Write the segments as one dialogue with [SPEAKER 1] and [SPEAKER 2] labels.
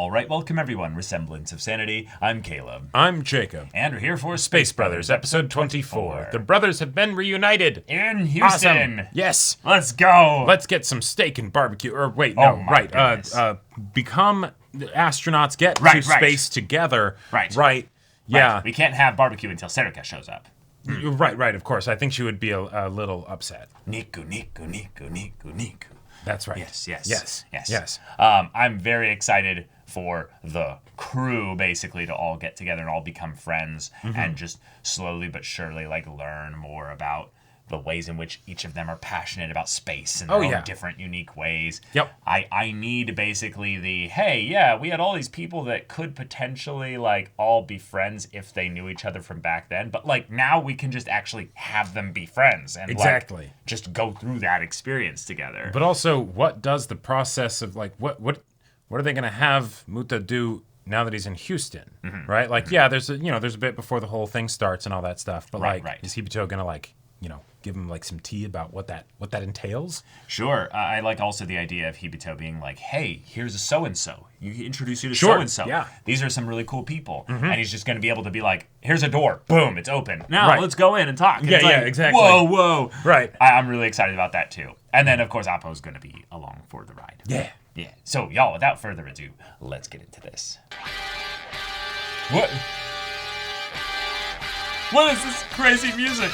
[SPEAKER 1] All right, welcome everyone. Semblance of Sanity. I'm Caleb.
[SPEAKER 2] I'm Jacob.
[SPEAKER 1] And we're here for
[SPEAKER 2] Space Brothers, episode 24. The brothers have been reunited.
[SPEAKER 1] In Houston.
[SPEAKER 2] Awesome. Yes.
[SPEAKER 1] Let's go.
[SPEAKER 2] Let's get some steak and barbecue. Or wait,
[SPEAKER 1] Oh
[SPEAKER 2] no,
[SPEAKER 1] my
[SPEAKER 2] right.
[SPEAKER 1] goodness.
[SPEAKER 2] Become the astronauts, get to
[SPEAKER 1] Right.
[SPEAKER 2] space together.
[SPEAKER 1] Right.
[SPEAKER 2] Yeah.
[SPEAKER 1] Right. We can't have barbecue until Serica shows up.
[SPEAKER 2] Right, of course. I think she would be a little upset.
[SPEAKER 1] Niku.
[SPEAKER 2] That's right.
[SPEAKER 1] Yes. I'm very excited for the crew basically to all get together and all become friends and just slowly but surely learn more about the ways in which each of them are passionate about space in their own different unique ways.
[SPEAKER 2] Yep.
[SPEAKER 1] I need basically we had all these people that could potentially all be friends if they knew each other from back then, but now we can just actually have them be friends and
[SPEAKER 2] exactly
[SPEAKER 1] just go through that experience together.
[SPEAKER 2] But also, what does the process of what are they going to have Muta do now that he's in Houston, right? There's a bit before the whole thing starts and all that stuff, but is Hibito going to give him some tea about what that entails?
[SPEAKER 1] Sure. I like also the idea of Hibito being hey, here's a so-and-so. You introduce you to
[SPEAKER 2] Sure.
[SPEAKER 1] so-and-so.
[SPEAKER 2] Yeah.
[SPEAKER 1] These are some really cool people. And he's just going to be able to be here's a door. Boom, it's open. Now let's go in and talk. And
[SPEAKER 2] exactly.
[SPEAKER 1] Whoa.
[SPEAKER 2] Right.
[SPEAKER 1] I'm really excited about that too. And then, of course, Appo's going to be along for the ride.
[SPEAKER 2] Yeah.
[SPEAKER 1] So, y'all, without further ado, let's get into this. What is this crazy music?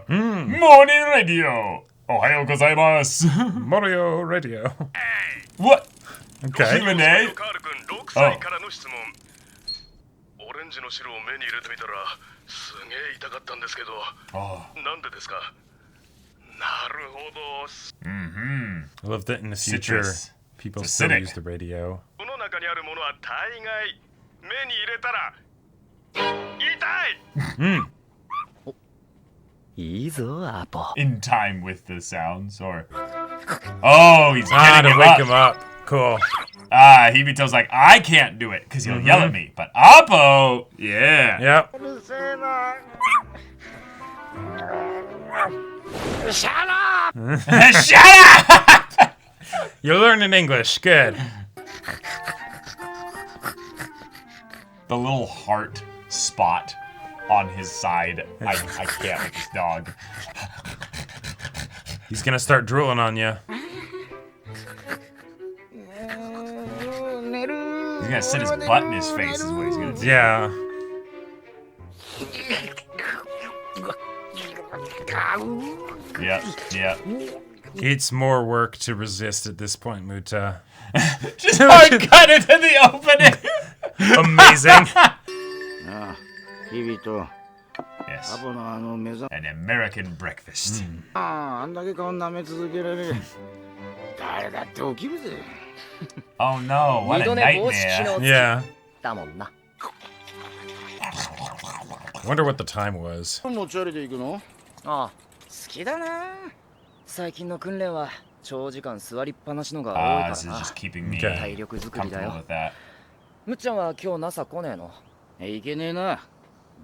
[SPEAKER 1] Morning radio! Ohayou gozaimasu!
[SPEAKER 2] Mario Radio.
[SPEAKER 1] What?
[SPEAKER 2] Okay.
[SPEAKER 1] Q&A?
[SPEAKER 3] オレンジの汁を目に入れてみたらすげえ痛かったんですけど、なんでですか？なるほど。
[SPEAKER 2] I love that in the future,
[SPEAKER 1] Citrus.
[SPEAKER 2] people
[SPEAKER 1] It's
[SPEAKER 2] still
[SPEAKER 1] acidic.
[SPEAKER 2] use the radio.
[SPEAKER 3] この中にあるものは大概目に入れたら痛い。
[SPEAKER 4] いいぞ、アポ。
[SPEAKER 1] In time with the sounds, or... Oh, he's getting
[SPEAKER 2] to
[SPEAKER 1] him
[SPEAKER 2] wake
[SPEAKER 1] up.
[SPEAKER 2] him up. Cool.
[SPEAKER 1] Hibito's I can't do it, because he'll yell at me. But Appo, yeah.
[SPEAKER 2] Yep.
[SPEAKER 4] Shut up!
[SPEAKER 1] Shut up!
[SPEAKER 2] You're learning English. Good.
[SPEAKER 1] The little heart spot on his side. I can't with this dog.
[SPEAKER 2] He's gonna start drooling on you.
[SPEAKER 1] He's gonna sit his butt in his face is what he's gonna do.
[SPEAKER 2] Yeah.
[SPEAKER 1] Yep.
[SPEAKER 2] It's more work to resist at this point, Muta.
[SPEAKER 1] Just hard cut into the opening.
[SPEAKER 2] Amazing.
[SPEAKER 5] 日々と
[SPEAKER 1] Yes.
[SPEAKER 5] アポの目覚
[SPEAKER 1] An American breakfast.
[SPEAKER 5] あんだけ顔舐め続けられる誰だって起きるぜ
[SPEAKER 1] Oh no, what
[SPEAKER 4] 二
[SPEAKER 1] a
[SPEAKER 4] 度寝防止機
[SPEAKER 1] nightmare.
[SPEAKER 4] 能付き
[SPEAKER 2] Yeah.
[SPEAKER 4] だもんな。
[SPEAKER 2] Wonder what the time was.
[SPEAKER 5] もうチャリで行くの
[SPEAKER 4] ああ、好きだな。最近の訓練は長時間座りっぱなしのが多い
[SPEAKER 1] This
[SPEAKER 4] か
[SPEAKER 1] is
[SPEAKER 4] らな。
[SPEAKER 1] just keeping me
[SPEAKER 4] 体力作りだ
[SPEAKER 1] comfortable
[SPEAKER 4] よ。
[SPEAKER 1] with that.
[SPEAKER 4] むっちゃんは今日朝来ねえの。
[SPEAKER 5] 行けねえな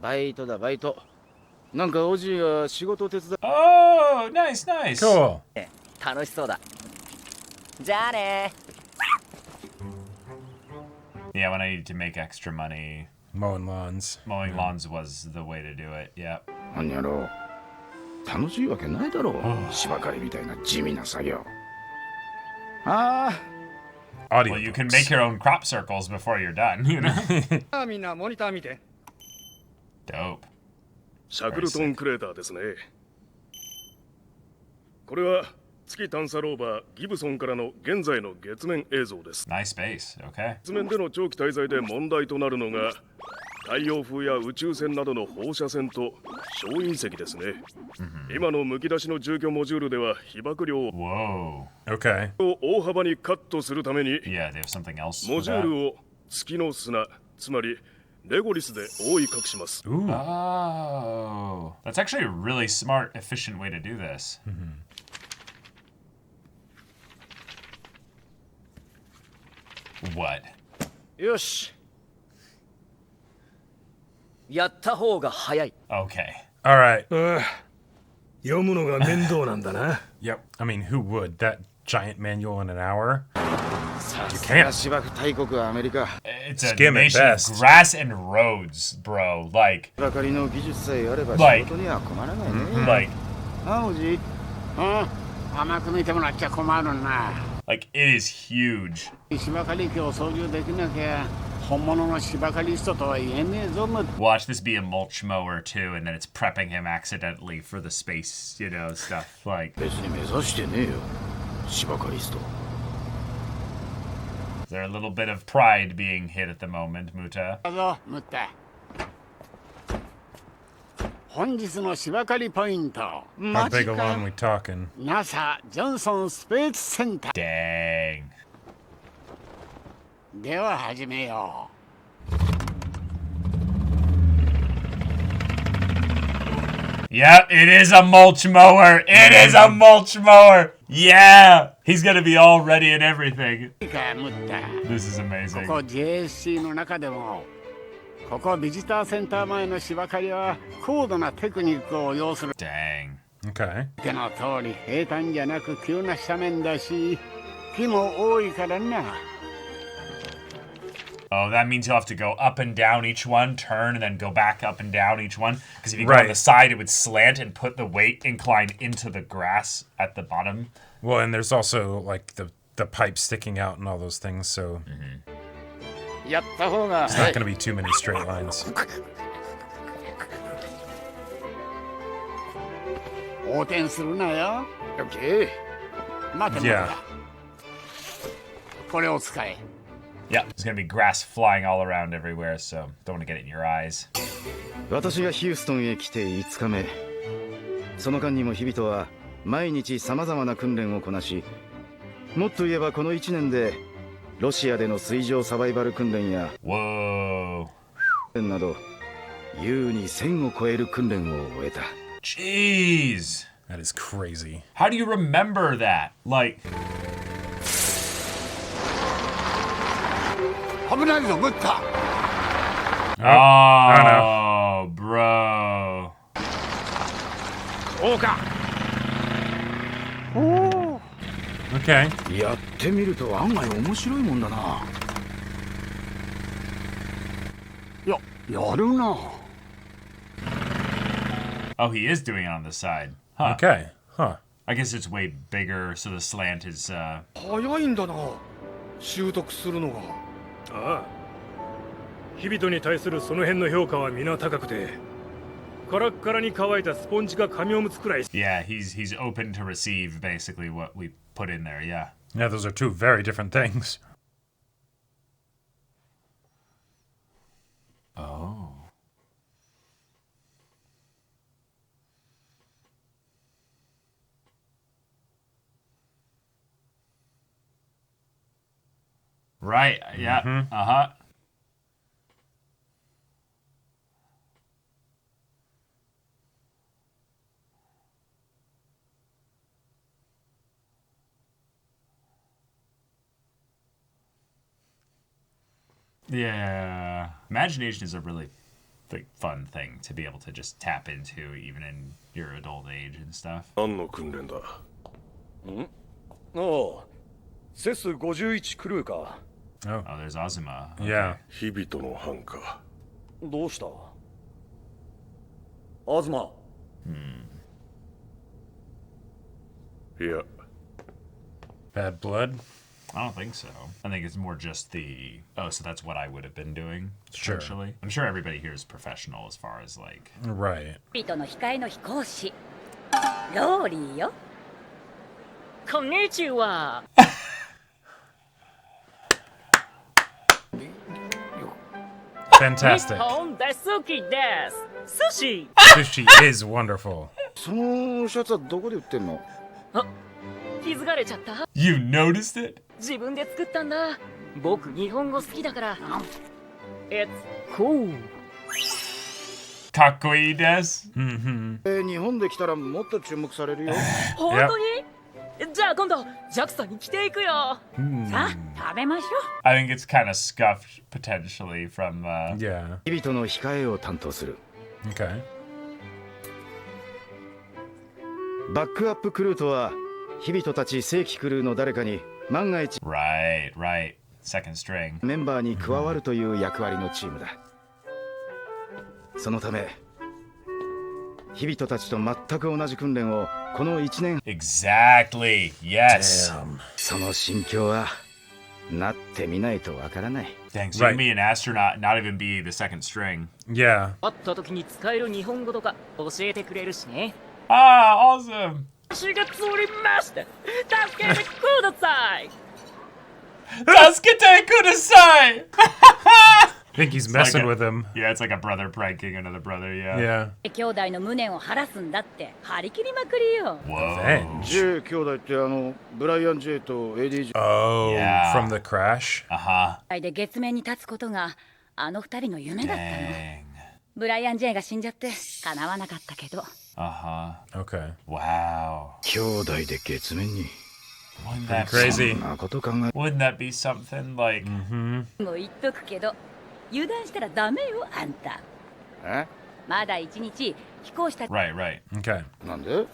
[SPEAKER 5] バイトだバイトなんかおじいが仕事手伝
[SPEAKER 1] Oh, nice.
[SPEAKER 2] Cool.
[SPEAKER 4] 楽しそうだ。じゃあね。
[SPEAKER 1] Yeah, when I needed to make extra money,
[SPEAKER 2] Mowing lawns.
[SPEAKER 1] mowing lawns was the way to do it. Yeah.
[SPEAKER 5] 何やろう楽しいわけないだろう芝刈りみたいな地味な作業あ
[SPEAKER 2] Audio.
[SPEAKER 1] Well, you can make your own crop circles before you're done, you know?
[SPEAKER 6] あみんなモニター見て
[SPEAKER 1] Dope.
[SPEAKER 3] シャクルトンクレーターですね。これは月探査ローバーギブソンからの現在の月面映像です。
[SPEAKER 1] Nice space. Okay.
[SPEAKER 3] 月面での長期滞在で問題となるのが太陽風や宇宙船などの放射線と小隕石ですね。今のむき出しの住居モジュールでは被爆量を
[SPEAKER 1] Whoa.
[SPEAKER 2] Okay.
[SPEAKER 3] 大幅にカットするために
[SPEAKER 1] Yeah, they have something else
[SPEAKER 3] モ
[SPEAKER 1] for
[SPEAKER 3] ジュー
[SPEAKER 1] that.
[SPEAKER 3] ルを月の砂、つまりレゴリスで覆い隠します。
[SPEAKER 2] Ooh.
[SPEAKER 1] Oh. That's actually a really smart, efficient way to do this. What?
[SPEAKER 4] よし。やった方が早い。
[SPEAKER 1] Okay.
[SPEAKER 2] All right.
[SPEAKER 3] 読むのが面倒なんだな。
[SPEAKER 2] Yep. I mean, who would? That giant manual in an hour? can't.
[SPEAKER 5] 芝生大国アメリカ。
[SPEAKER 1] It's a
[SPEAKER 2] Skim at
[SPEAKER 1] nation of
[SPEAKER 2] best.
[SPEAKER 1] grass and roads, bro. Like,
[SPEAKER 5] ばかりの技術さえあれば
[SPEAKER 1] Like-
[SPEAKER 5] 仕事には困らないね。
[SPEAKER 1] like,
[SPEAKER 5] あ、おじ。
[SPEAKER 7] 甘く見てもらっちゃ困るな。
[SPEAKER 1] like it is huge.
[SPEAKER 7] 芝刈り機を操縦できなきゃ本物の芝刈りストとは言えねえぞ。
[SPEAKER 1] Watch this be a mulch mower too, and then it's prepping him accidentally for the space, stuff. Like,
[SPEAKER 5] 別に目指してねえよ。芝刈りスト。
[SPEAKER 1] is there a little bit of pride being hit at the moment, Muta?
[SPEAKER 7] どうぞ、ムッタ。本日の芝刈りポイント。
[SPEAKER 2] How big alone we talking?
[SPEAKER 7] NASA ジョンソンスペースセンター。
[SPEAKER 1] Dang.
[SPEAKER 7] では始めよ
[SPEAKER 1] Yep, it is a mulch mower. It is a mulch mower. Yeah, he's gonna be all ready and everything.
[SPEAKER 7] う。いいか、ムッタ。
[SPEAKER 1] This is
[SPEAKER 7] こ
[SPEAKER 1] amazing.
[SPEAKER 7] こ JSC の中でも、ここビジターセンター前の芝刈りは高度なテクニックを要する。
[SPEAKER 1] Dang.
[SPEAKER 2] Okay.
[SPEAKER 7] 手の通り平坦じゃなく急な斜面だし、木も多いからな。
[SPEAKER 1] Oh, that means you'll have to go up and down each one, turn, and then go back up and down each one. Because if you go on
[SPEAKER 2] Right.
[SPEAKER 1] the side, it would slant and put the weight incline into the grass at the bottom.
[SPEAKER 2] Well, and there's also like the pipe sticking out and all those things, so
[SPEAKER 4] やった方が
[SPEAKER 2] it's not going to be too many straight lines.
[SPEAKER 7] 横転するなよ。
[SPEAKER 5] オッケー。
[SPEAKER 7] 待て、
[SPEAKER 2] Yeah.
[SPEAKER 7] ムッタ。これを使え。
[SPEAKER 1] Yep, there's gonna be grass flying all around everywhere, so don't want to get it in your eyes.
[SPEAKER 5] 私がヒューストンへ来て5日目。その間にも日々は毎日さまざまな訓練をこなし、もっと言えばこの1年でロシアでの水上サバイバル訓練や
[SPEAKER 1] Whoa.
[SPEAKER 5] など優に1000を超える訓練を終えた。
[SPEAKER 1] Jeez.
[SPEAKER 2] That is crazy.
[SPEAKER 1] How do you remember that? Like,
[SPEAKER 7] 危ないぞ、ムッタ。
[SPEAKER 1] oh, bro.
[SPEAKER 5] そうか。
[SPEAKER 2] Okay.
[SPEAKER 5] やってみると案外面白いもんだな。
[SPEAKER 7] やるな。
[SPEAKER 1] Oh, he is doing it on the side. Huh.
[SPEAKER 2] Okay. Huh.
[SPEAKER 1] I guess it's way bigger, so the slant is,
[SPEAKER 6] 早いんだな習得するのが。
[SPEAKER 3] ああ日々に対するその辺の評価は皆高くてカラッカラに乾いたスポンジが紙おむつくらい
[SPEAKER 1] yeah, he's open to receive basically what we put in there, yeah.
[SPEAKER 2] Yeah, those are two very different things.
[SPEAKER 1] Oh. Right, yeah, uh-huh. Yeah, imagination is a really fun thing to be able to just tap into even in your adult age and stuff.
[SPEAKER 3] 何の訓練だ
[SPEAKER 6] おうセス51クルーか。
[SPEAKER 2] Oh.
[SPEAKER 1] Oh, there's Azuma.
[SPEAKER 2] Yeah.
[SPEAKER 3] 日々の班か
[SPEAKER 6] どうしたアズマ。
[SPEAKER 3] いや
[SPEAKER 2] Bad blood?
[SPEAKER 1] I don't think so. I think it's more just the so that's what I would have been doing.
[SPEAKER 2] Sure.
[SPEAKER 1] Essentially. I'm sure everybody here is professional as far as like
[SPEAKER 2] Right.
[SPEAKER 8] 人の控えの飛行士ローリーよこんにちは
[SPEAKER 2] Fantastic.
[SPEAKER 8] 本大好きです寿司
[SPEAKER 2] Sushi is wonderful.
[SPEAKER 5] そのシャツはどこで売ってんの？
[SPEAKER 8] 気づかれちゃった
[SPEAKER 1] You noticed it?
[SPEAKER 8] 自分で作ったんだ僕日本語好きだから It's cool
[SPEAKER 1] かっこいいです.
[SPEAKER 5] 日本で来たらもっと注目されるよ。
[SPEAKER 8] 本当にじゃあ今度 JAXA に着ていくよさあ食べましょ
[SPEAKER 1] I think it's kind of scuffed potentially from
[SPEAKER 2] Yeah.
[SPEAKER 5] 日々の控えを担当する。
[SPEAKER 2] Okay.
[SPEAKER 5] バックアップクルーとは日々たち正規クルーの誰かに万が一
[SPEAKER 1] Right, right. Second string.
[SPEAKER 5] メンバーに加わるという役割のチームだ。そのため日々たちと全く同じ訓練をこの1年
[SPEAKER 1] Exactly. Yes.
[SPEAKER 5] その心境はなってみないとわからない。
[SPEAKER 1] Dang, so you can be an astronaut, not even be the second string.
[SPEAKER 2] Yeah.
[SPEAKER 8] 会った時に使える日本語とか教えてくれるしね。
[SPEAKER 1] Ah, awesome.
[SPEAKER 8] 私が釣りました。助けてください。
[SPEAKER 1] Tasukete kudasai!
[SPEAKER 2] I think he's
[SPEAKER 1] It's like
[SPEAKER 2] messing
[SPEAKER 1] a-
[SPEAKER 2] with him.
[SPEAKER 1] Yeah, it's like a brother pranking another brother, yeah.
[SPEAKER 2] Yeah.
[SPEAKER 8] 兄弟の無念を晴らすんだって張り切りまくりよ。
[SPEAKER 1] Whoa.
[SPEAKER 6] J 兄弟ってブライアン J と AD
[SPEAKER 2] Oh,
[SPEAKER 1] Yeah.
[SPEAKER 2] from the crash?
[SPEAKER 1] Uh-huh.
[SPEAKER 8] で月面に立つことがあの二人の夢だったの。
[SPEAKER 1] Dang.
[SPEAKER 8] ブライアン・ジェイが死んじゃって叶わなかったけど。
[SPEAKER 1] Uh-huh.
[SPEAKER 2] Okay.
[SPEAKER 1] Wow.
[SPEAKER 5] 兄弟で月面に
[SPEAKER 1] Wouldn't that
[SPEAKER 2] Crazy.
[SPEAKER 5] そんなこと考え
[SPEAKER 1] Wouldn't that be something like
[SPEAKER 8] もう言っとくけど油断したらダメよあんた。
[SPEAKER 6] え
[SPEAKER 8] まだ一日飛行した
[SPEAKER 1] right, right.
[SPEAKER 2] Okay.
[SPEAKER 6] なんで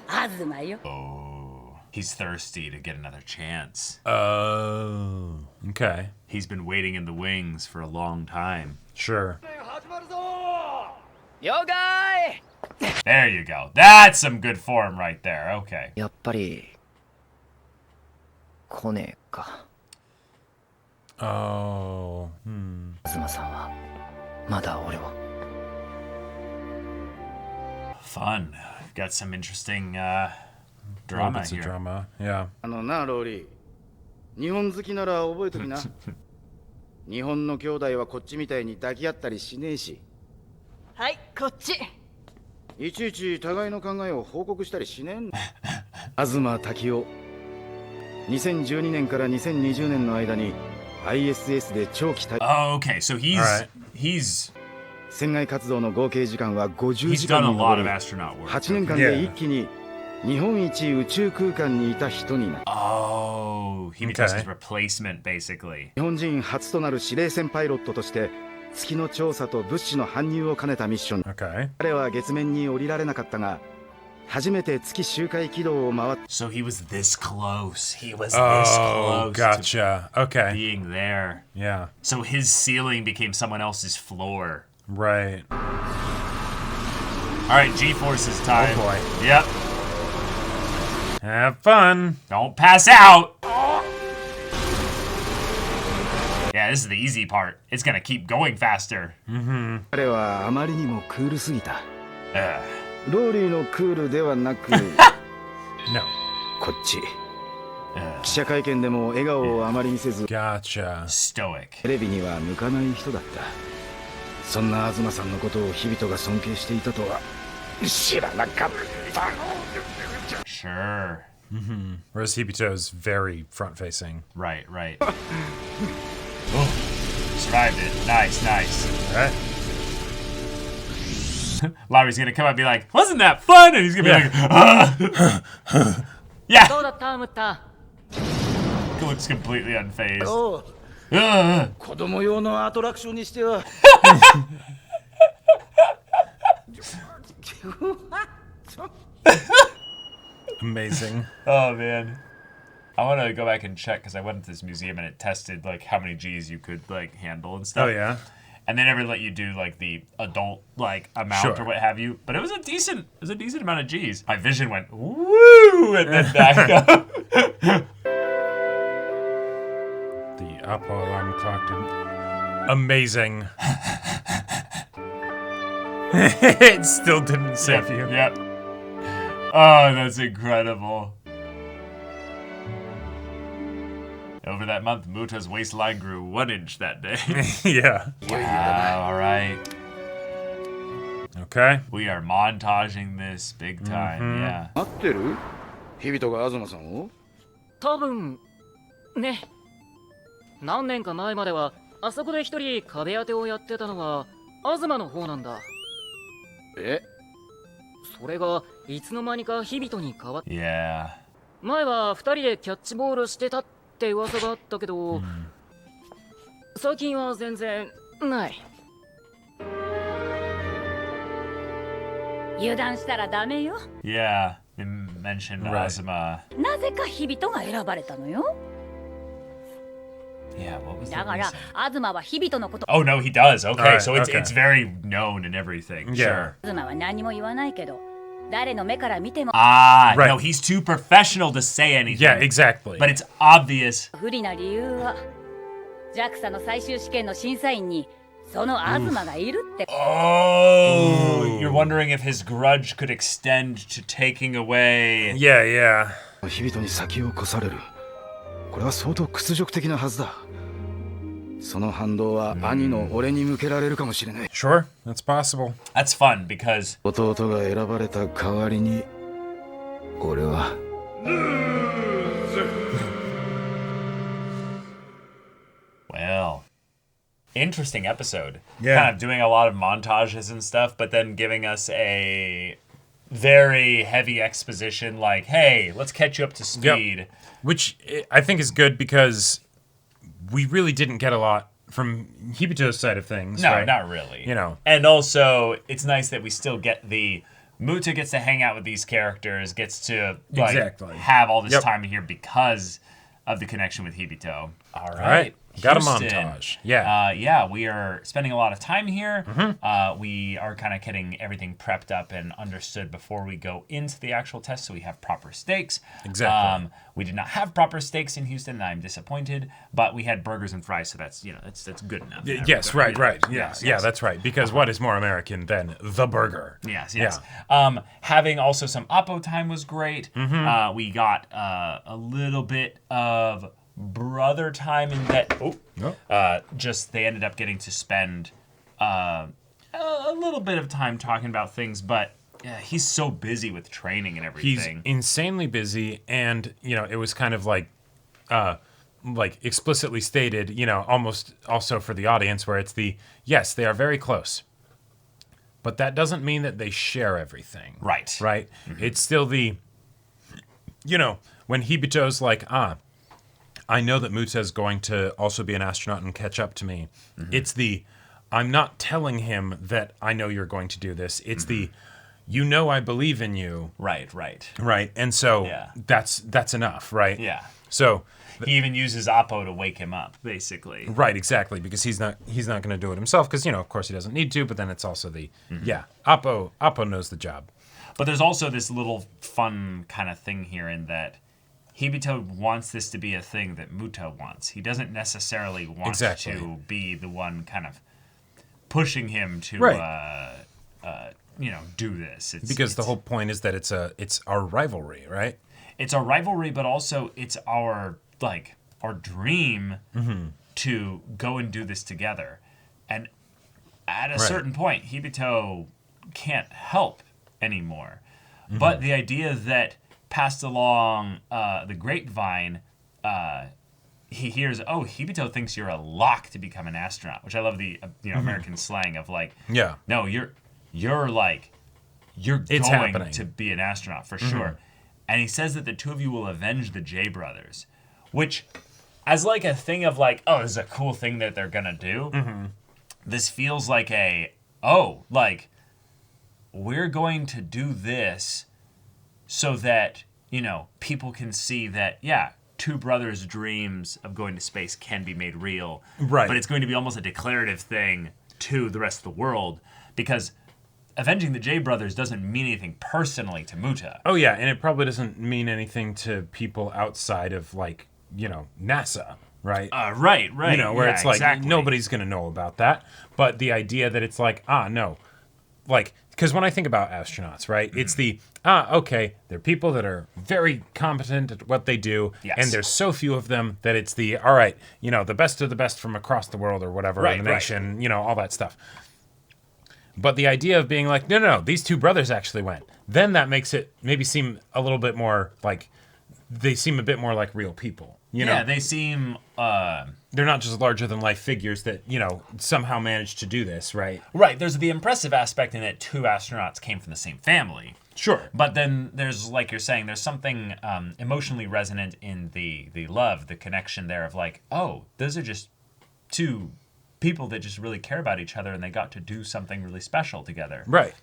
[SPEAKER 8] 東よ。
[SPEAKER 1] Oh. He's thirsty to get another chance.
[SPEAKER 2] Oh. Okay.
[SPEAKER 1] He's been waiting in the wings for a long time.
[SPEAKER 2] Sure.
[SPEAKER 4] 了解。
[SPEAKER 1] There you go. That's some good form right there. Okay.
[SPEAKER 4] やっぱり来ねえか。
[SPEAKER 2] Oh.
[SPEAKER 4] 東さんはまだ俺を。
[SPEAKER 1] Fun. Got some interesting
[SPEAKER 2] Drama
[SPEAKER 1] drama
[SPEAKER 2] bits of
[SPEAKER 1] here.
[SPEAKER 2] drama. Yeah.
[SPEAKER 5] なローリー、日本好きなら覚えときな。日本の兄弟はこっちみたいに抱き合ったりしねえし、
[SPEAKER 8] はいこっち。
[SPEAKER 5] いちいち互いの考えを報告したりしねえんだ。東滝雄、2012年から2020年の間に ISS で長期滞
[SPEAKER 1] Oh, okay. So
[SPEAKER 2] Alright.
[SPEAKER 1] he's
[SPEAKER 5] 船外活動の合計時間は50
[SPEAKER 1] he's
[SPEAKER 5] 時
[SPEAKER 1] done
[SPEAKER 5] 間
[SPEAKER 1] a
[SPEAKER 5] に
[SPEAKER 1] lot
[SPEAKER 5] 上
[SPEAKER 1] of
[SPEAKER 5] り、
[SPEAKER 1] astronaut work.
[SPEAKER 5] 8年間で一気に日本一宇宙空間にいた人になる。
[SPEAKER 1] Oh, he becomes
[SPEAKER 2] Okay.
[SPEAKER 1] his replacement, basically.
[SPEAKER 5] 日本人初となる司令船パイロットとして月の調査と物資の搬入を兼ねたミッション。
[SPEAKER 2] Okay.
[SPEAKER 5] 彼は月面に降りられなかったが、初めて月周回軌道を回っ
[SPEAKER 1] So he was this close. He was this
[SPEAKER 2] Oh,
[SPEAKER 1] close
[SPEAKER 2] gotcha.
[SPEAKER 1] to
[SPEAKER 2] Okay.
[SPEAKER 1] being there.
[SPEAKER 2] Yeah.
[SPEAKER 1] So his ceiling became someone else's floor.
[SPEAKER 2] Right.
[SPEAKER 1] All right, G-forces time.
[SPEAKER 2] Oh, boy.
[SPEAKER 1] Yep.
[SPEAKER 2] Have fun.
[SPEAKER 1] Don't pass out. Yeah, this is the easy part. It's gonna keep going faster.
[SPEAKER 5] 彼はあまりにもクールすぎた。
[SPEAKER 1] Ugh.
[SPEAKER 5] ローリーのクールではなく
[SPEAKER 2] No.
[SPEAKER 5] こっち。記者会見でも笑顔をあまり見せず
[SPEAKER 2] Gotcha.
[SPEAKER 1] Stoic.
[SPEAKER 5] テレビには向かない人だった。そんな東さんのことを日々が尊敬していたとは知らなかった。
[SPEAKER 1] Sure.
[SPEAKER 2] Whereas Hibito's very front facing.
[SPEAKER 1] Right, right. Oh, survived it. Nice, nice.
[SPEAKER 2] Right?
[SPEAKER 1] Larry's gonna come up and be like, wasn't that fun? And he's gonna be like, yeah.
[SPEAKER 8] どうだったムッタ。
[SPEAKER 1] Looks completely unfazed.
[SPEAKER 6] おう
[SPEAKER 1] Ugh.
[SPEAKER 6] 子供用のアトラクションにしては
[SPEAKER 2] Amazing.
[SPEAKER 1] Oh man. I want to go back and check because I went to this museum and it tested like how many G's you could like handle and stuff.
[SPEAKER 2] Oh, yeah?
[SPEAKER 1] And they never let you do like the adult like amount
[SPEAKER 2] Sure.
[SPEAKER 1] or what have you. But it was a decent amount of G's. My vision went woo and then back up.
[SPEAKER 2] The Apple alarm clock didn't. Amazing. It still didn't save you.
[SPEAKER 1] Yep. Oh, that's incredible. Over that month, Muta's waistline grew 1 inch that day.
[SPEAKER 2] Yeah.
[SPEAKER 1] Wow, all right.
[SPEAKER 2] Okay.
[SPEAKER 1] We are montaging this big time, yeah.
[SPEAKER 6] 合ってる日々が東さんを
[SPEAKER 8] 多分ね。何年か前まではあそこで一人壁当てをやってたのは東の方なんだ。
[SPEAKER 6] え
[SPEAKER 8] それがいつの間にか日々に変わっ
[SPEAKER 1] Yeah.
[SPEAKER 8] 前は二人でキャッチボールしてたって噂があったけど、最近は全然ない。油断したらダメよ。
[SPEAKER 1] Yeah. And mention
[SPEAKER 2] Right.
[SPEAKER 1] Azuma.
[SPEAKER 9] なぜか日々が選ばれたのよ。
[SPEAKER 1] Yeah, what was
[SPEAKER 9] だ
[SPEAKER 1] the
[SPEAKER 9] から
[SPEAKER 1] reason?
[SPEAKER 9] 東は日々のこと。
[SPEAKER 1] Oh no, he does. Okay,
[SPEAKER 2] Alright,
[SPEAKER 1] so it's
[SPEAKER 2] okay.
[SPEAKER 1] it's very known and everything.
[SPEAKER 2] Yeah.
[SPEAKER 1] Sure.
[SPEAKER 9] 東は何も言わないけど、誰の目から見ても
[SPEAKER 1] Ah,
[SPEAKER 2] Right.
[SPEAKER 1] no, he's too professional to say anything.
[SPEAKER 2] Yeah, exactly.
[SPEAKER 1] But it's obvious.
[SPEAKER 9] 不利な理由は JAXA の最終試験の審査員にその東がいるって。
[SPEAKER 1] Oh, you're wondering if his grudge could extend to taking away.
[SPEAKER 2] Yeah, yeah.
[SPEAKER 5] 日々に先を越される。これは相当屈辱的なはずだ。その反動は兄の俺に向けられるかもしれない。
[SPEAKER 2] Sure, that's possible.
[SPEAKER 1] That's fun because
[SPEAKER 5] 弟が選ばれた代わりに俺は
[SPEAKER 1] well, interesting episode.
[SPEAKER 2] Yeah.
[SPEAKER 1] Kind of doing a lot of montages and stuff, but then giving us a very heavy exposition like, hey, let's catch you up to speed.
[SPEAKER 2] Which I think is good because we really didn't get a lot from Hibito's side of things.
[SPEAKER 1] No,
[SPEAKER 2] right?
[SPEAKER 1] not really.
[SPEAKER 2] You know.
[SPEAKER 1] And also, it's nice that we still get the Muta gets to hang out with these characters, gets to like
[SPEAKER 2] Exactly.
[SPEAKER 1] have all this
[SPEAKER 2] Yep.
[SPEAKER 1] time here because of the connection with Hibito. All
[SPEAKER 2] right. Got a
[SPEAKER 1] Houston.
[SPEAKER 2] montage. Yeah.
[SPEAKER 1] Yeah, we are spending a lot of time here. We are kind of getting everything prepped up and understood before we go into the actual test, so we have proper stakes.
[SPEAKER 2] Exactly.
[SPEAKER 1] We did not have proper stakes in Houston, and I'm disappointed. But we had burgers and fries, so that's that's good enough. in that
[SPEAKER 2] Yes,
[SPEAKER 1] regard.
[SPEAKER 2] right.
[SPEAKER 1] Yes,
[SPEAKER 2] Yeah,
[SPEAKER 1] yes.
[SPEAKER 2] that's right. Because what is more American than the burger?
[SPEAKER 1] Yes.
[SPEAKER 2] Yeah.
[SPEAKER 1] Having also some Oppo time was great. We got a little bit of brother time in that. Just they ended up getting to spend a little bit of time talking about things, but he's so busy with training and
[SPEAKER 2] He's
[SPEAKER 1] everything.
[SPEAKER 2] insanely busy, and it was kind of like explicitly stated, almost also for the audience, where it's yes, they are very close, but that doesn't mean that they share everything.
[SPEAKER 1] Right.
[SPEAKER 2] It's still when Hibito's like, I know that Muta's going to also be an astronaut and catch up to me. It's I'm not telling him that I know you're going to do this. It's I believe in you.
[SPEAKER 1] Right.
[SPEAKER 2] Right. And so that's enough, right?
[SPEAKER 1] Yeah.
[SPEAKER 2] So
[SPEAKER 1] He even uses Oppo to wake him up, basically.
[SPEAKER 2] right, exactly, because he's not going to do it himself because of course he doesn't need to, but then it's also Oppo knows the job.
[SPEAKER 1] But there's also this little fun kind of thing here in that Hibito wants this to be a thing that Muta wants. He doesn't necessarily want to be the one kind of pushing him to, do this.
[SPEAKER 2] Because the whole point is that it's our rivalry, right?
[SPEAKER 1] It's our rivalry, but also it's our dream to go and do this together. And at a certain point, Hibito can't help anymore. But the idea that passed along the grapevine, he hears, Hibito thinks you're a lock to become an astronaut, which I love the American slang of no, you're going
[SPEAKER 2] happening.
[SPEAKER 1] to be an astronaut for sure. And he says that the two of you will avenge the J brothers, which as a thing of this is a cool thing that they're gonna do. This feels like we're going to do this so that, people can see that, two brothers' dreams of going to space can be made real.
[SPEAKER 2] Right.
[SPEAKER 1] But it's going to be almost a declarative thing to the rest of the world because avenging the J brothers doesn't mean anything personally to Muta.
[SPEAKER 2] Oh, yeah, and it probably doesn't mean anything to people outside of, NASA, right?
[SPEAKER 1] Right.
[SPEAKER 2] Where it's
[SPEAKER 1] exactly.
[SPEAKER 2] Nobody's going to know about that. But the idea that it's no. Because when I think about astronauts, right, it's okay, they're people that are very competent at what they do, and there's so few of them that it's all right, the best of the best from across the world or whatever, in the nation, all that stuff. But the idea of being no, these two brothers actually went, then that makes it maybe seem a little bit more they seem a bit more like real people.
[SPEAKER 1] Yeah, they seem...
[SPEAKER 2] They're not just larger-than-life figures that, somehow managed to do this, right?
[SPEAKER 1] Right, there's the impressive aspect in that two astronauts came from the same family.
[SPEAKER 2] Sure.
[SPEAKER 1] But then there's, you're saying, there's something emotionally resonant in the love, the connection there of those are just two people that just really care about each other and they got to do something really special together.
[SPEAKER 2] Right.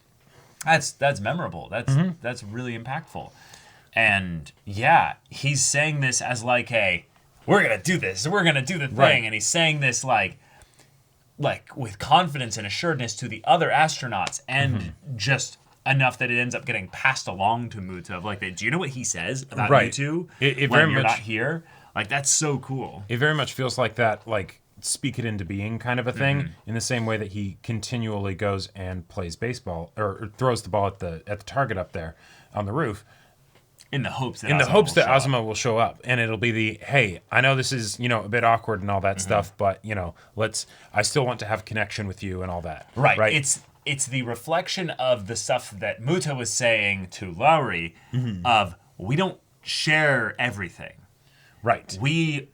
[SPEAKER 1] That's memorable. That's really impactful. And yeah, he's saying this as like we're gonna do this, we're gonna do the thing, and he's saying this like with confidence and assuredness to the other astronauts, and just enough that it ends up getting passed along to Muta of like, do you know what he says about you two
[SPEAKER 2] it
[SPEAKER 1] when
[SPEAKER 2] very
[SPEAKER 1] you're
[SPEAKER 2] much,
[SPEAKER 1] not here? Like, that's so cool.
[SPEAKER 2] It very much feels like that, like, speak it into being kind of a thing, in the same way that he continually goes and plays baseball or throws the ball at the target up there on the roof.
[SPEAKER 1] In the hopes that
[SPEAKER 2] Azuma will show up, and it'll be hey, I know this is, a bit awkward and all that stuff, but I still want to have connection with you and all that.
[SPEAKER 1] Right. It's the reflection of the stuff that Muta was saying to Lowry of, we don't share everything.
[SPEAKER 2] Right.
[SPEAKER 1] We,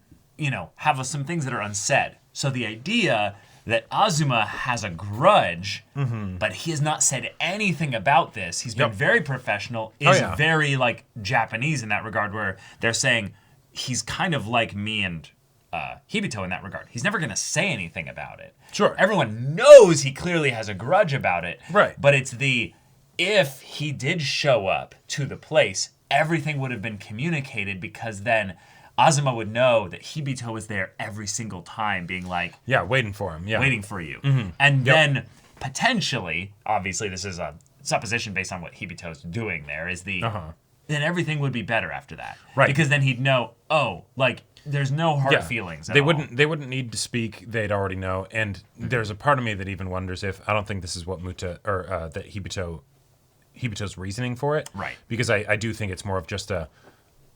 [SPEAKER 1] have some things that are unsaid. So the idea that Azuma has a grudge, but he has not said anything about this. He's been very professional, is very like Japanese in that regard, where they're saying he's kind of like me and Hibito in that regard. He's never going to say anything about it.
[SPEAKER 2] Sure.
[SPEAKER 1] Everyone knows he clearly has a grudge about it.
[SPEAKER 2] Right.
[SPEAKER 1] But it's if he did show up to the place, everything would have been communicated, because then Azuma would know that Hibito was there every single time, being like,
[SPEAKER 2] waiting for him,
[SPEAKER 1] waiting for you. And then potentially, obviously this is a supposition based on what Hibito's doing there, is then everything would be better after that.
[SPEAKER 2] Right.
[SPEAKER 1] Because then he'd know, there's no hard feelings at all.
[SPEAKER 2] They wouldn't need to speak. They'd already know. And there's a part of me that even wonders if, I don't think this is what Muta, or that Hibito's reasoning for it.
[SPEAKER 1] Right.
[SPEAKER 2] Because I do think it's more of just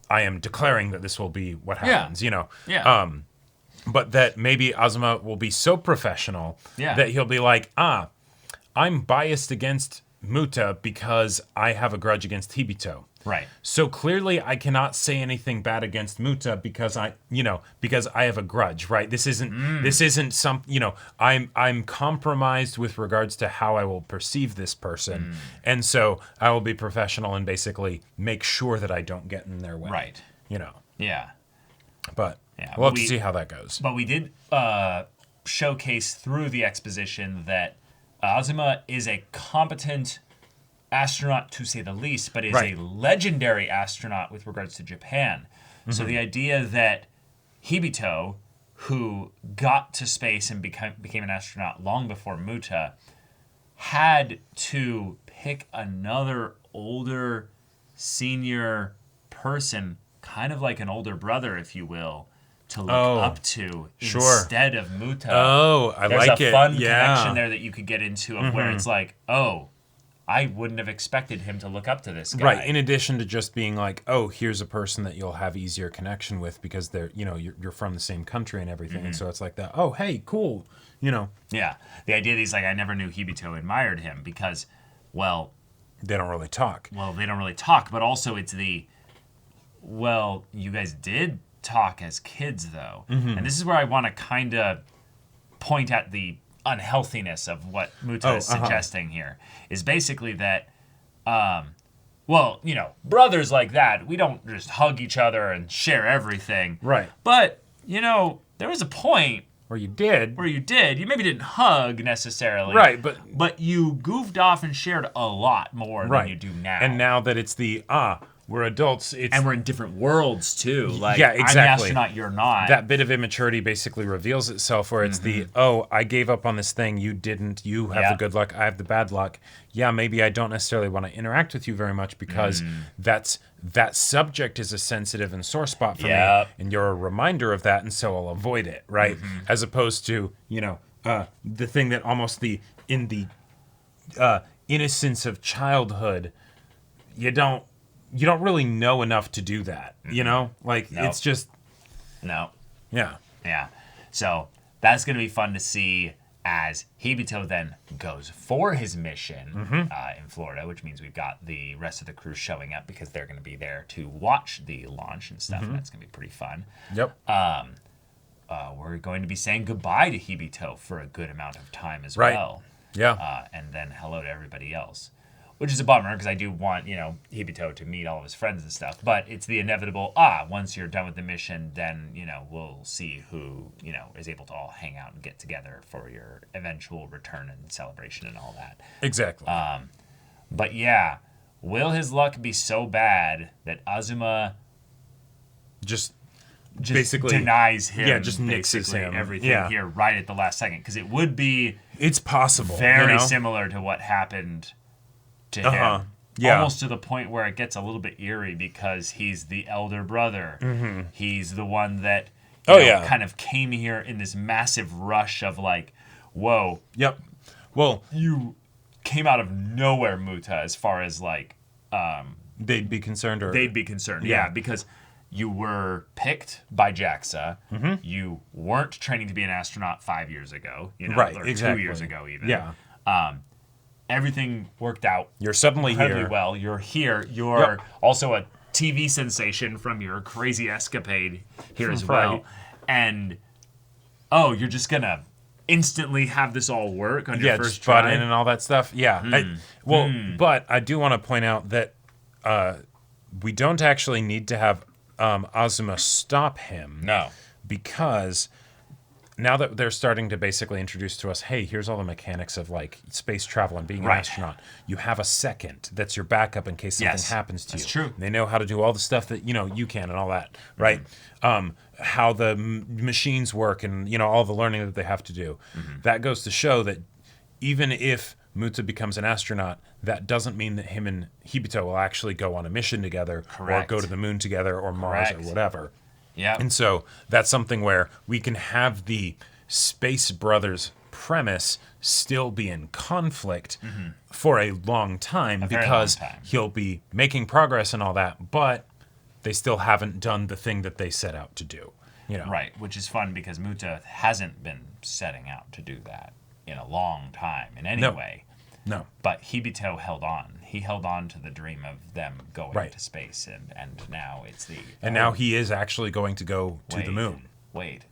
[SPEAKER 2] I am declaring that this will be what happens,
[SPEAKER 1] Yeah.
[SPEAKER 2] But that maybe Azuma will be so professional that he'll be like, I'm biased against Muta because I have a grudge against Hibito.
[SPEAKER 1] Right.
[SPEAKER 2] So clearly I cannot say anything bad against Muta because I have a grudge, right? This isn't some, I'm compromised with regards to how I will perceive this person. And so I will be professional and basically make sure that I don't get in their way.
[SPEAKER 1] Right. Yeah.
[SPEAKER 2] But we'll have to see how that goes.
[SPEAKER 1] But we did showcase through the exposition that Azuma is a competent astronaut, to say the least, but is a legendary astronaut with regards to Japan. So the idea that Hibito, who got to space and became an astronaut long before Muta, had to pick another older senior person, kind of like an older brother, if you will, to look up to instead of Muta.
[SPEAKER 2] There's
[SPEAKER 1] a fun connection there that you could get into of where it's like, I wouldn't have expected him to look up to this guy.
[SPEAKER 2] Right. In addition to just being like, here's a person that you'll have easier connection with because they're, you're from the same country and everything. And so it's like that. Oh, hey, cool.
[SPEAKER 1] Yeah. The idea that he's like, I never knew Hibito admired him because, well,
[SPEAKER 2] they don't really talk.
[SPEAKER 1] But also it's you guys did talk as kids though. And this is where I want to kind of point at the unhealthiness of what Muta is suggesting here, is basically that brothers like that, we don't just hug each other and share everything,
[SPEAKER 2] right?
[SPEAKER 1] But there was a point
[SPEAKER 2] where you did,
[SPEAKER 1] you maybe didn't hug necessarily,
[SPEAKER 2] right?
[SPEAKER 1] But you goofed off and shared a lot more than you do now.
[SPEAKER 2] And now that it's we're adults,
[SPEAKER 1] and we're in different worlds too. Like,
[SPEAKER 2] exactly.
[SPEAKER 1] I'm an astronaut, you're not.
[SPEAKER 2] That bit of immaturity basically reveals itself, where it's I gave up on this thing, you didn't. You have the good luck, I have the bad luck. Yeah, maybe I don't necessarily want to interact with you very much because that subject is a sensitive and sore spot for me, and you're a reminder of that, and so I'll avoid it, right? As opposed to the thing that almost in the innocence of childhood, you don't really know enough to do that, It's just...
[SPEAKER 1] No.
[SPEAKER 2] Yeah.
[SPEAKER 1] Yeah. So that's going to be fun to see as Hibito then goes for his mission in Florida, which means we've got the rest of the crew showing up because they're going to be there to watch the launch and stuff, and that's going to be pretty fun.
[SPEAKER 2] Yep.
[SPEAKER 1] We're going to be saying goodbye to Hibito for a good amount of time as well.
[SPEAKER 2] Yeah.
[SPEAKER 1] And then hello to everybody else. Which is a bummer because I do want, Hibito to meet all of his friends and stuff. But it's the inevitable, once you're done with the mission, then, we'll see who, is able to all hang out and get together for your eventual return and celebration and all that.
[SPEAKER 2] Exactly.
[SPEAKER 1] But yeah, will his luck be so bad that Azuma
[SPEAKER 2] just basically
[SPEAKER 1] denies him?
[SPEAKER 2] Yeah, just nixes him.
[SPEAKER 1] Everything here right at the last second. Because it would be...
[SPEAKER 2] It's possible.
[SPEAKER 1] Very similar to what happened to him.
[SPEAKER 2] Yeah.
[SPEAKER 1] Almost to the point where it gets a little bit eerie because he's the elder brother.
[SPEAKER 2] Mm-hmm.
[SPEAKER 1] He's the one that kind of came here in this massive rush of like, whoa.
[SPEAKER 2] Yep. Well,
[SPEAKER 1] you came out of nowhere, Muta, as far as like...
[SPEAKER 2] they'd be concerned?
[SPEAKER 1] They'd be concerned, yeah, because you were picked by JAXA. Mm-hmm. You weren't training to be an astronaut 5 years ago.
[SPEAKER 2] Right,
[SPEAKER 1] or
[SPEAKER 2] exactly.
[SPEAKER 1] 2 years ago even.
[SPEAKER 2] Yeah.
[SPEAKER 1] Everything worked out.
[SPEAKER 2] You're suddenly
[SPEAKER 1] incredibly
[SPEAKER 2] here.
[SPEAKER 1] well. You're here. You're also a TV sensation from your crazy escapade here as well.
[SPEAKER 2] Right.
[SPEAKER 1] And you're just gonna instantly have this all work on your first try.
[SPEAKER 2] Butt in and all that stuff. Yeah. But I do want to point out that we don't actually need to have Azuma stop him.
[SPEAKER 1] No.
[SPEAKER 2] Because now that they're starting to basically introduce to us, hey, here's all the mechanics of like space travel and being an astronaut. You have a second that's your backup in case something happens to you.
[SPEAKER 1] That's true.
[SPEAKER 2] They know how to do all the stuff that you can and all that, right? Mm-hmm. How the machines work and all the learning that they have to do. Mm-hmm. That goes to show that even if Muta becomes an astronaut, that doesn't mean that him and Hibito will actually go on a mission together or go to the moon together or Mars or whatever.
[SPEAKER 1] Yeah.
[SPEAKER 2] And so that's something where we can have the Space Brothers premise still be in conflict for a long time because he'll be making progress and all that, but they still haven't done the thing that they set out to do.
[SPEAKER 1] Right, which is fun because Muta hasn't been setting out to do that in a long time in any way.
[SPEAKER 2] No.
[SPEAKER 1] But Hibito held on. He held on to the dream of them going to space, and now it's the...
[SPEAKER 2] And now he is actually going to go to the moon.
[SPEAKER 1] Wait.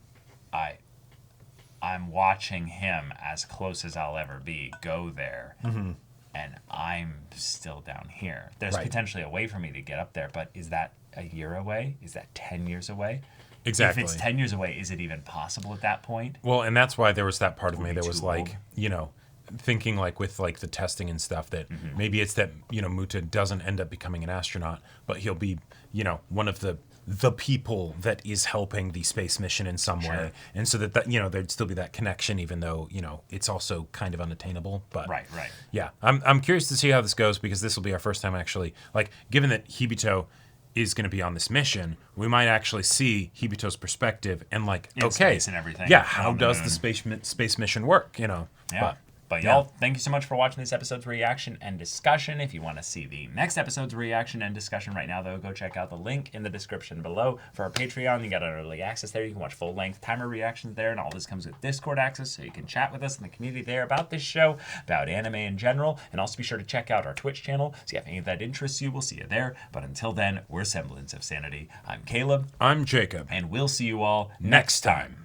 [SPEAKER 1] I'm watching him as close as I'll ever be go there, and I'm still down here. There's potentially a way for me to get up there, but is that a year away? Is that 10 years away?
[SPEAKER 2] Exactly.
[SPEAKER 1] If it's 10 years away, is it even possible at that point?
[SPEAKER 2] Well, and that's why there was that part of me that was like, thinking like with like the testing and stuff that maybe it's that, Muta doesn't end up becoming an astronaut, but he'll be, one of the people that is helping the space mission in some way. And so that there'd still be that connection, even though, it's also kind of unattainable. But
[SPEAKER 1] right.
[SPEAKER 2] Yeah. I'm curious to see how this goes because this will be our first time actually, like, given that Hibito is going to be on this mission, we might actually see Hibito's perspective and like,
[SPEAKER 1] in space and everything.
[SPEAKER 2] Yeah, how does the space mission work,
[SPEAKER 1] Yeah. But y'all, thank you so much for watching this episode's reaction and discussion. If you want to see the next episode's reaction and discussion right now, though, go check out the link in the description below for our Patreon. You got our early access there. You can watch full-length timer reactions there, and all this comes with Discord access, so you can chat with us in the community there about this show, about anime in general, and also be sure to check out our Twitch channel. So if any of that interests you, we'll see you there. But until then, we're Semblance of Sanity. I'm Caleb.
[SPEAKER 2] I'm Jacob.
[SPEAKER 1] And we'll see you all next time.